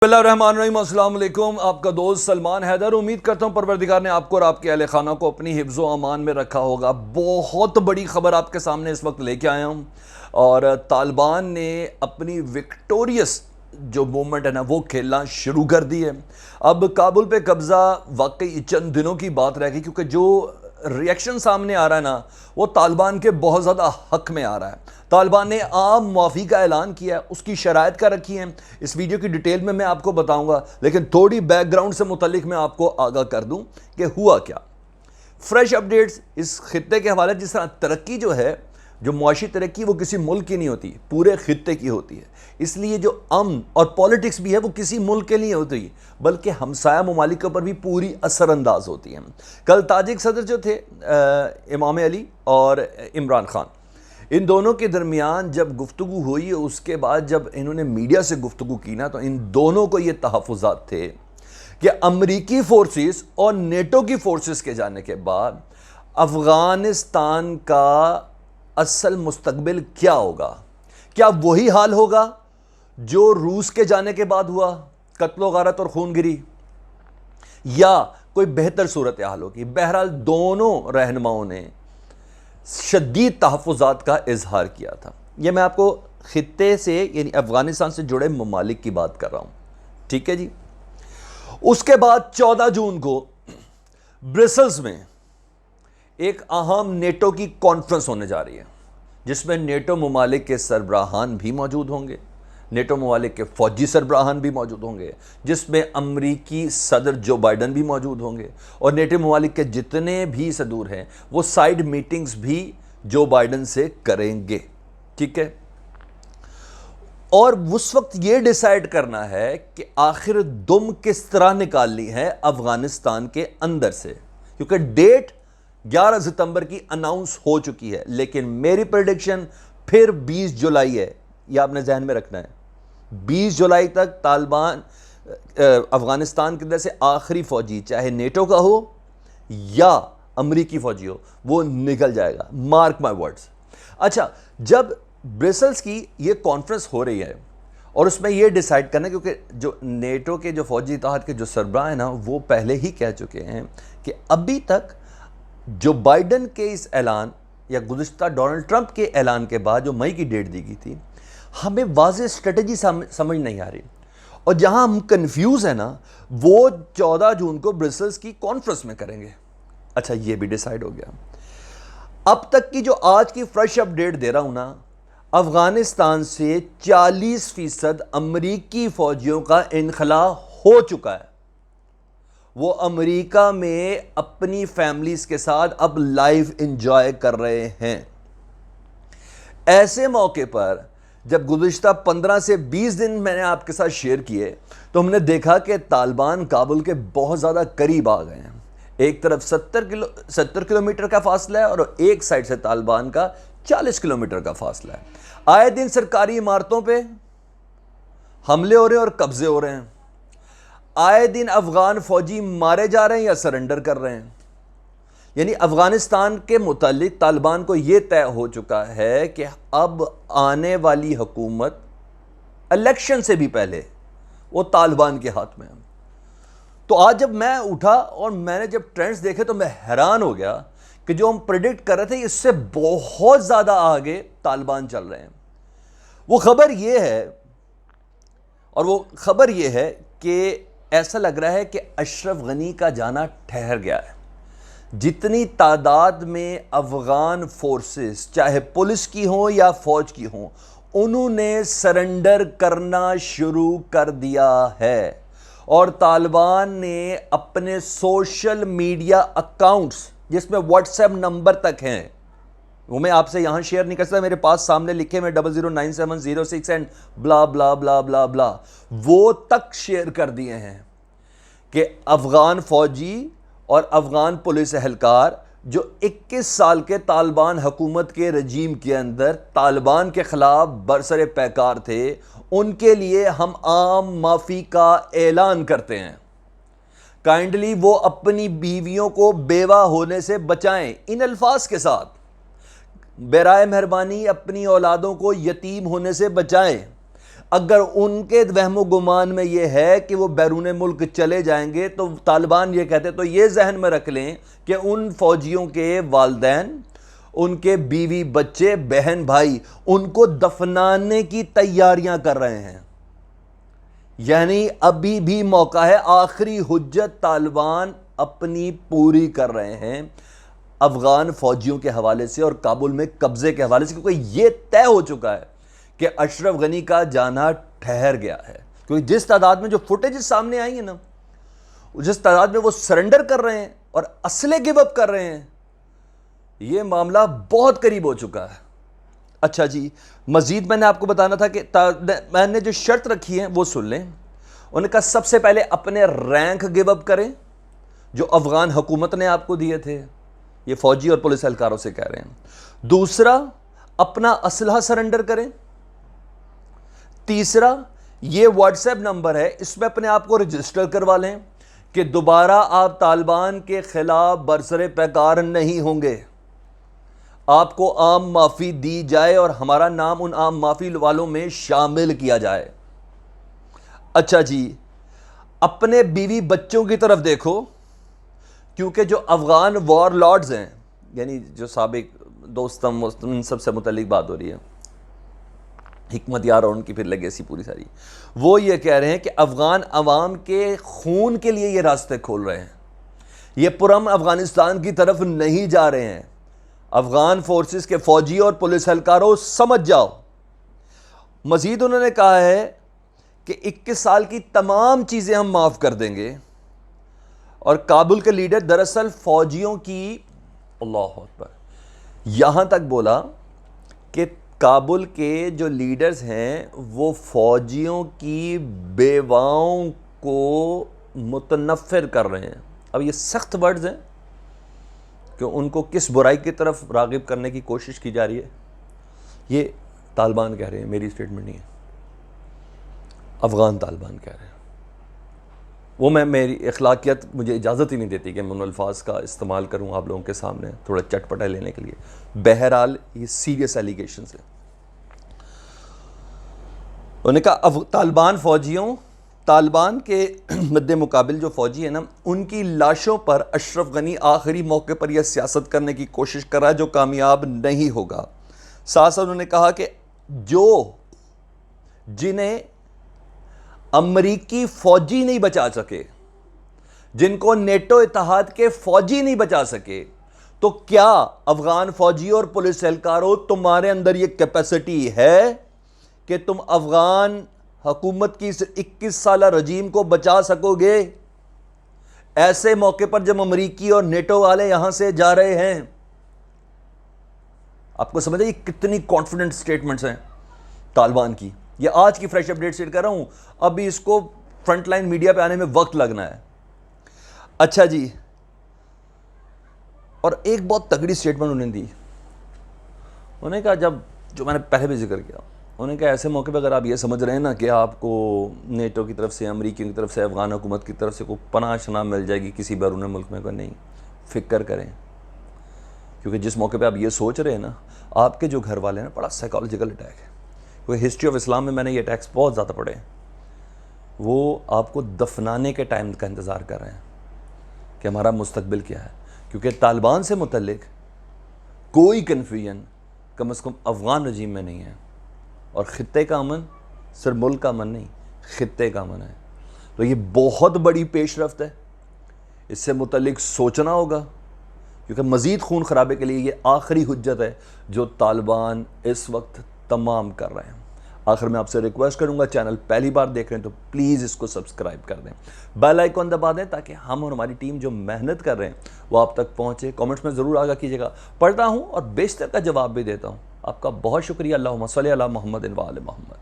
बिस्मिल्लाहिर्रहमानिर्रहीम। अस्सलाम वालेकुम। आपका दोस्त सलमान हैदर। उम्मीद करता हूँ परवरदिगार ने आपको और आपके अहले खाना को अपनी हिफ्ज़ व अमान में रखा होगा। बहुत बड़ी ख़बर आपके सामने इस वक्त लेके आया हूँ और तालिबान ने अपनी विक्टोरियस जो मूवमेंट है ना वो खेलना शुरू कर दी है। अब काबुल पे कब्ज़ा वाकई चंद दिनों की बात रह गई, क्योंकि जो रिएक्शन सामने आ रहा है ना वो तालिबान के बहुत ज़्यादा हक में आ रहा है। तालिबान ने आम मुआफ़ी का ऐलान किया है, उसकी शराइत का रखी हैं। इस वीडियो की डिटेल में मैं आपको बताऊंगा, लेकिन थोड़ी बैकग्राउंड से मुतल्लिक मैं आपको आगाह कर दूं कि हुआ क्या। फ्रेश अपडेट्स इस खित्ते के हवाले। जिस तरह तरक्की जो है, जो मुआशी तरक्की, वो किसी मुल्क की नहीं होती, पूरे खित्ते की होती है। इसलिए जो अमन और पॉलिटिक्स भी है वो किसी मुल्क के लिए होती, बल्कि हमसाया ममालिक पर भी पूरी असरअंदाज होती है। कल ताजिक सदर जो थे इमाम अली और इमरान खान, इन दोनों के दरमियान जब गुफ्तगू हुई, उसके बाद जब इन्होंने मीडिया से गुफ्तगू की ना, तो इन दोनों को ये तहफ़्फ़ुज़ात थे कि अमरीकी फोर्सेस और नेटो की फोर्सेस के जाने के बाद अफ़गानिस्तान का असल मुस्तकबिल क्या होगा। क्या वही हाल होगा जो रूस के जाने के बाद हुआ, कत्लो गारत और खूनगिरी, या कोई बेहतर सूरत हाल होगी। बहरहाल दोनों रहनुमाओं ने शदीद तहफ़्फ़ुज़ात का इजहार किया था। यह मैं आपको खित्ते से यानी अफ़गानिस्तान से जुड़े ममालिक की बात कर रहा हूँ, ठीक है जी। उसके बाद 14 जून को ब्रसेल्स में एक अहम नेटो की कॉन्फ्रेंस होने जा रही है, जिसमें नेटो ममालिक के सरबराहान भी मौजूद होंगे, नेटो ममालिक के फ़ौजी सरबराहान भी मौजूद होंगे, जिसमें अमरीकी सदर जो बाइडन भी मौजूद होंगे, और नेटो ममालिक के जितने भी सदूर हैं वो साइड मीटिंग्स भी जो बाइडन से करेंगे, ठीक है। और उस वक्त ये डिसाइड करना है कि आखिर दुम किस तरह निकालनी है अफ़गानिस्तान के अंदर से, क्योंकि डेट 11 सितंबर की अनाउंस हो चुकी है, लेकिन मेरी प्रेडिक्शन फिर 20 जुलाई है। यह आपने जहन में रखना है। 20 जुलाई तक तालिबान अफ़गानिस्तान के अंदर से आखिरी फ़ौजी, चाहे नेटो का हो या अमरीकी फ़ौजी हो, वो निकल जाएगा। Mark my words. अच्छा, जब ब्रसेल्स की ये कॉन्फ्रेंस हो रही है और उसमें ये डिसाइड करना, क्योंकि जो नेटो के जो फ़ौजी इत्तेहाद के जो सरबराह हैं ना, वो पहले ही कह चुके हैं कि अभी तक जो बाइडन के इस ऐलान या गुज़िश्ता डोनाल्ड ट्रंप के ऐलान के बाद जो मई की डेट दी गई थी, हमें वाज़ेह स्ट्रेटजी समझ नहीं आ रही। और जहां हम कंफ्यूज है ना, वो 14 जून को ब्रसेल्स की कॉन्फ्रेंस में करेंगे। अच्छा, ये भी डिसाइड हो गया। अब तक की जो आज की फ्रेश अपडेट दे रहा हूं ना, अफगानिस्तान से 40% अमरीकी फौजियों का इनखला हो चुका है। वो अमेरिका में अपनी फैमिलीज के साथ अब लाइफ एंजॉय कर रहे हैं। ऐसे मौके पर जब गुज़िश्ता 15 से 20 दिन मैंने आपके साथ शेयर किए, तो हमने देखा कि तालिबान काबुल के बहुत ज़्यादा करीब आ गए हैं। एक तरफ 70 किलोमीटर का फासला है और एक साइड से तालिबान का 40 किलोमीटर का फासला है। आए दिन सरकारी इमारतों पे हमले हो रहे हैं और कब्जे हो रहे हैं। आए दिन अफगान फौजी मारे जा रहे हैं या सरेंडर कर रहे हैं। यानी अफगानिस्तान के मुतालिक तालिबान को यह तय हो चुका है कि अब आने वाली हुकूमत इलेक्शन से भी पहले वो तालिबान के हाथ में है। तो आज जब मैं उठा और मैंने जब ट्रेंड्स देखे, तो मैं हैरान हो गया कि जो हम प्रेडिक्ट कर रहे थे इससे बहुत ज़्यादा आगे तालिबान चल रहे हैं। वो खबर ये है कि ऐसा लग रहा है कि अशरफ गनी का जाना ठहर गया है। जितनी तादाद में अफगान फोर्सेस, चाहे पुलिस की हो या फौज की हो, उन्होंने सरेंडर करना शुरू कर दिया है। और तालिबान ने अपने सोशल मीडिया अकाउंट्स, जिसमें व्हाट्सएप नंबर तक हैं, वो मैं आपसे यहां शेयर नहीं कर सकता, मेरे पास सामने लिखे में 009706 एंड ब्ला ब्ला ब्ला ब्ला ब्ला, वो तक शेयर कर दिए हैं कि अफगान फौजी और अफगान पुलिस एहलकार जो 21 साल के तालिबान हुकूमत के रजीम के अंदर तालिबान के खिलाफ बरसरे पैकार थे, उनके लिए हम आम माफ़ी का ऐलान करते हैं। काइंडली वो अपनी बीवियों को बेवा होने से बचाएं। इन अल्फाज के साथ, बेराए मेहरबानी अपनी औलादों को यतीम होने से बचाएं। اگر ان کے وہم و گمان میں یہ ہے کہ وہ بیرون ملک چلے جائیں گے تو طالبان یہ کہتے تو یہ ذہن میں رکھ لیں کہ ان فوجیوں کے والدین، ان کے بیوی بچے بہن بھائی ان کو دفنانے کی تیاریاں کر رہے ہیں. یعنی ابھی بھی موقع ہے، آخری حجت طالبان اپنی پوری کر رہے ہیں افغان فوجیوں کے حوالے سے اور کابل میں قبضے کے حوالے سے، کیونکہ یہ طے ہو چکا ہے کہ اشرف غنی کا جانا ٹھہر گیا ہے. کیونکہ جس تعداد میں جو فوٹیجز سامنے آئی ہیں نا، جس تعداد میں وہ سرنڈر کر رہے ہیں اور اسلحے گیو اپ کر رہے ہیں، یہ معاملہ بہت قریب ہو چکا ہے. اچھا جی، مزید میں نے آپ کو بتانا تھا کہ میں نے جو شرط رکھی ہے وہ سن لیں. انہوں نے کہا سب سے پہلے اپنے رینک گیو اپ کریں جو افغان حکومت نے آپ کو دیے تھے، یہ فوجی اور پولیس اہلکاروں سے کہہ رہے ہیں. دوسرا، اپنا اسلحہ سرنڈر کریں. تیسرا، یہ واٹس ایپ نمبر ہے، اس میں اپنے آپ کو رجسٹر کروا لیں کہ دوبارہ آپ طالبان کے خلاف برسر پیکار نہیں ہوں گے. آپ کو عام معافی دی جائے اور ہمارا نام ان عام معافی والوں میں شامل کیا جائے. اچھا جی، اپنے بیوی بچوں کی طرف دیکھو، کیونکہ جو افغان وار لارڈز ہیں، یعنی جو سابق دوستم ان سب سے متعلق بات ہو رہی ہے، حکمت یار اور ان کی پھر لیگیسی پوری ساری، وہ یہ کہہ رہے ہیں کہ افغان عوام کے خون کے لیے یہ راستے کھول رہے ہیں، یہ پرامن افغانستان کی طرف نہیں جا رہے ہیں. افغان فورسز کے فوجی اور پولیس اہلکاروں سمجھ جاؤ. مزید انہوں نے کہا ہے کہ 21 سال کی تمام چیزیں ہم معاف کر دیں گے، اور کابل کے لیڈر دراصل فوجیوں کی، اللہ اکبر، یہاں تک بولا کہ کابل کے جو لیڈرز ہیں وہ فوجیوں کی بیواؤں کو متنفر کر رہے ہیں. اب یہ سخت ورڈز ہیں کہ ان کو کس برائی کی طرف راغب کرنے کی کوشش کی جا رہی ہے. یہ طالبان کہہ رہے ہیں، میری اسٹیٹمنٹ نہیں ہے، افغان طالبان کہہ رہے ہیں. وہ میری اخلاقیات مجھے اجازت ہی نہیں دیتی کہ میں ان الفاظ کا استعمال کروں آپ لوگوں کے سامنے تھوڑا چٹپٹا لینے کے لیے. بہرحال یہ سیریس ایلیگیشنز ہیں. انہوں نے کہا طالبان فوجیوں، طالبان کے مد مقابل جو فوجی ہیں نا، ان کی لاشوں پر اشرف غنی آخری موقع پر یہ سیاست کرنے کی کوشش کر رہا ہے جو کامیاب نہیں ہوگا. ساتھ ساتھ انہوں نے کہا کہ جنہیں امریکی فوجی نہیں بچا سکے، جن کو نیٹو اتحاد کے فوجی نہیں بچا سکے، تو کیا افغان فوجی اور پولیس اہلکاروں تمہارے اندر یہ کیپیسٹی ہے کہ تم افغان حکومت کی اس 21 سالہ رجیم کو بچا سکو گے ایسے موقع پر جب امریکی اور نیٹو والے یہاں سے جا رہے ہیں؟ آپ کو سمجھے یہ کتنی کانفیڈنٹ سٹیٹمنٹس ہیں طالبان کی. یہ آج کی فریش اپڈیٹ شیئر کر رہا ہوں، ابھی اس کو فرنٹ لائن میڈیا پہ آنے میں وقت لگنا ہے. اچھا جی، اور ایک بہت تگڑی سٹیٹمنٹ انہوں نے دی. انہوں نے کہا جو میں نے پہلے بھی ذکر کیا، انہوں نے کہا ایسے موقع پہ اگر آپ یہ سمجھ رہے ہیں نا کہ آپ کو نیٹو کی طرف سے، امریکیوں کی طرف سے، افغان حکومت کی طرف سے کوئی پناہ شناہ مل جائے گی کسی بیرون ملک میں، نہیں، فکر کریں. کیونکہ جس موقع پہ آپ یہ سوچ رہے ہیں نا، آپ کے جو گھر والے ہیں نا، بڑا سائیکالوجیکل اٹیک ہے. کیونکہ ہسٹری آف اسلام میں نے یہ اٹیکس بہت زیادہ پڑھے ہیں. وہ آپ کو دفنانے کے ٹائم کا انتظار کر رہے ہیں کہ ہمارا مستقبل کیا ہے. کیونکہ طالبان سے متعلق کوئی کنفیوژن کم از کم افغان رجیم میں نہیں ہے، اور خطے کا امن صرف ملک کا امن نہیں، خطے کا امن ہے. تو یہ بہت بڑی پیش رفت ہے، اس سے متعلق سوچنا ہوگا، کیونکہ مزید خون خرابے کے لیے یہ آخری حجت ہے جو طالبان اس وقت تمام کر رہے ہیں. آخر میں آپ سے ریکویسٹ کروں گا، چینل پہلی بار دیکھ رہے ہیں تو پلیز اس کو سبسکرائب کر دیں، بیل آئیکن دبا دیں تاکہ ہم اور ہماری ٹیم جو محنت کر رہے ہیں وہ آپ تک پہنچے. کامنٹس میں ضرور آگاہ کیجیے گا، پڑھتا ہوں اور بیشتر کا جواب بھی دیتا ہوں. آپ کا بہت شکریہ. اللہم صلی علی محمد و آل محمد.